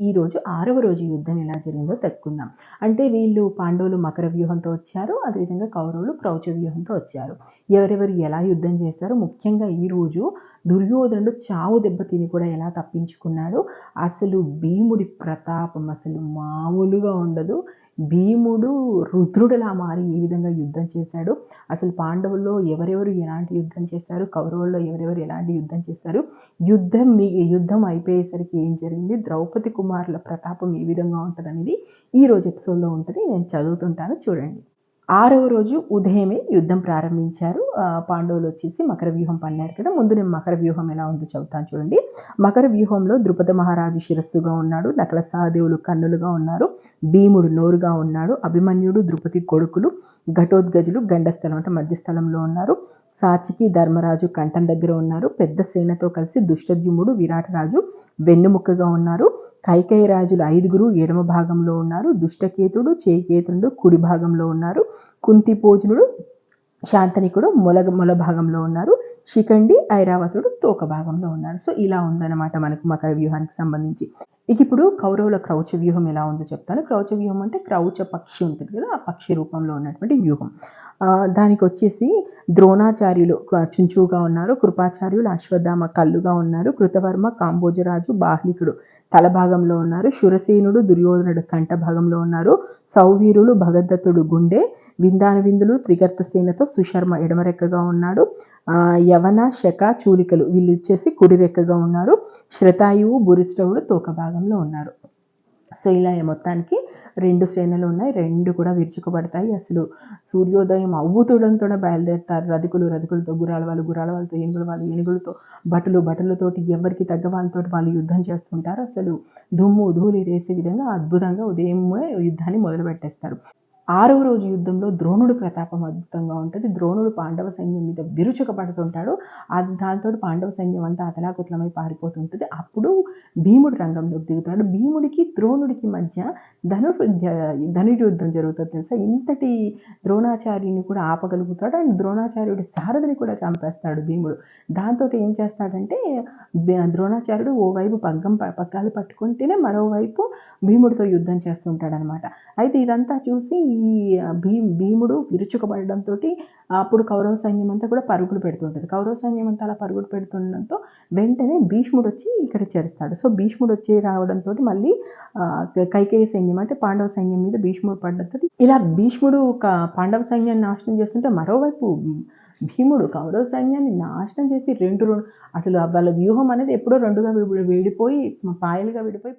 ఈరోజు 6వ రోజు యుద్ధం ఎలా జరిగిందో తెలుసుకుందాం. అంటే వీళ్ళు పాండవులు మకర వ్యూహంతో వచ్చారు. అదేవిధంగా కౌరవులు క్రౌచ వ్యూహంతో వచ్చారు. ఎవరెవరు ఎలా యుద్ధం చేశారో ముఖ్యంగా ఈరోజు దుర్యోధనుడు చావు దెబ్బ తిని కూడా ఎలా తప్పించుకున్నాడు. అసలు భీముడి ప్రతాపం అసలు మామూలుగా ఉండదు. భీముడు రుద్రుడిలా మారి ఈ విధంగా యుద్ధం చేశాడు. అసలు పాండవుల్లో ఎవరెవరు ఎలాంటి యుద్ధం చేశారు, కౌరవుల్లో ఎవరెవరు ఎలాంటి యుద్ధం చేశారు, యుద్ధం అయిపోయేసరికి ఏం జరిగింది, ద్రౌపది కుమారుల ప్రతాపం ఏ విధంగా ఉంటదనేది ఈరోజు ఎపిసోడ్‌లో ఉంటది. నేను చదువుతుంటాను చూడండి. 6వ రోజు ఉదయమే యుద్ధం ప్రారంభించారు. పాండవులు వచ్చేసి మకర వ్యూహం పన్నారు కదా! ముందు నేను మకర వ్యూహం ఎలా ఉందో చెబుతాను చూడండి. మకర వ్యూహంలో ద్రుపద మహారాజు శిరస్సుగా ఉన్నాడు. నకుల సహదేవులు కన్నులుగా ఉన్నారు. భీముడు నోరుగా ఉన్నాడు. అభిమన్యుడు ద్రుపది కొడుకులు ఘటోత్కచులు గండస్థలం అంటే మధ్య స్థలంలో ఉన్నారు. సాత్యకి ధర్మరాజు కంఠం దగ్గర ఉన్నారు. పెద్ద సేనతో కలిసి దుష్టద్యుమ్నుడు విరాటరాజు వెన్నుముక్కగా ఉన్నారు. కైకేయి రాజులు 5గురు ఎడమ భాగంలో ఉన్నారు. దుష్టకేతుడు చేకేతుడు కుడి భాగంలో ఉన్నారు. కుంతిపోజనుడు శాంతనికుడు మొల భాగంలో ఉన్నారు. శిఖండి ఐరావతుడు తోక భాగంలో ఉన్నారు. సో ఇలా ఉందన్నమాట మనకు మకర వ్యూహానికి సంబంధించి. ఇప్పుడు కౌరవుల క్రౌచ వ్యూహం ఎలా ఉందో చెప్తాను. క్రౌచ వ్యూహం అంటే క్రౌచ పక్షి ఉంటుంది కదా, ఆ పక్షి రూపంలో ఉన్నటువంటి వ్యూహం. దానికి వచ్చేసి ద్రోణాచార్యులు చుంచుగా ఉన్నారు. కృపాచార్యులు అశ్వత్థామ కళ్ళుగా ఉన్నారు. కృతవర్మ కాంబోజరాజు బాహ్లికుడు తల భాగంలో ఉన్నారు. శురసేనుడు దుర్యోధనుడు కంఠ భాగంలో ఉన్నారు. సౌవీరులు భగదత్తుడు గుండె, విందానవిందులు త్రిగర్త సేనతో సుశర్మ ఎడమరెక్కగా ఉన్నాడు. యవన శక చూలికలు వీళ్ళు వచ్చేసి కుడి రెక్కగా ఉన్నారు. శ్రతాయువు భూరిశ్రవుడు తోక భాగంలో ఉన్నారు. సో ఇలా మొత్తానికి 2 శ్రేణులు ఉన్నాయి. 2 కూడా విరుచుకుపడతాయి. అసలు సూర్యోదయం అవ్వుతుండతోనే బయలుదేరుతారు. రథికులతో గుర్రాల వాళ్ళతో ఏనుగులతో భటులతోటి ఎవరికి తగ్గ వాళ్ళతోటి వాళ్ళు యుద్ధం చేస్తుంటారు. అసలు దుమ్ము ధూళి రేసే విధంగా అద్భుతంగా ఉదయమే యుద్ధాన్ని మొదలు పెట్టేస్తారు. 6వ రోజు యుద్ధంలో ద్రోణుడి ప్రతాపం అద్భుతంగా ఉంటుంది. ద్రోణుడు పాండవ సైన్యం మీద విరుచుకుపడుతుంటాడు. దాంతో పాండవ సైన్యం అంతా అతలాకుతలమై పారిపోతుంటుంది. అప్పుడు భీముడు రంగంలోకి దిగుతాడు. భీముడికి ద్రోణుడికి మధ్య ధనుర్యుద్ధం జరుగుతుంది తెలుసా. ఇంతటి ద్రోణాచార్యుని కూడా ఆపగలుగుతాడు. అండ్ ద్రోణాచార్యుడి సారథిని కూడా చంపేస్తాడు భీముడు. దాంతో ఏం చేస్తాడంటే ద్రోణాచార్యుడు ఓవైపు పగ్గాలు పట్టుకుంటేనే మరోవైపు భీముడితో యుద్ధం చేస్తుంటాడనమాట. అయితే ఇదంతా చూసి ఈ భీముడు విరుచుకుపడడంతో అప్పుడు కౌరవ సైన్యం అంతా కూడా పరుగులు పెడుతుంటుంది. కౌరవ సైన్యం అంతా అలా పరుగులు పెడుతుండడంతో వెంటనే భీష్ముడు వచ్చి ఇక్కడ చేరుస్తాడు. సో భీష్ముడు వచ్చి రావడంతో మళ్ళీ కైకేయి సైన్యం అంటే పాండవ సైన్యం మీద భీష్ముడు పడడంతో ఇలా భీష్ముడు పాండవ సైన్యాన్ని నాశనం చేస్తుంటే మరోవైపు భీముడు కౌరవ సైన్యాన్ని నాశనం చేసి అసలు వాళ్ళ వ్యూహం అనేది ఎప్పుడో 2గా విడిపోయి పాయలుగా విడిపోయి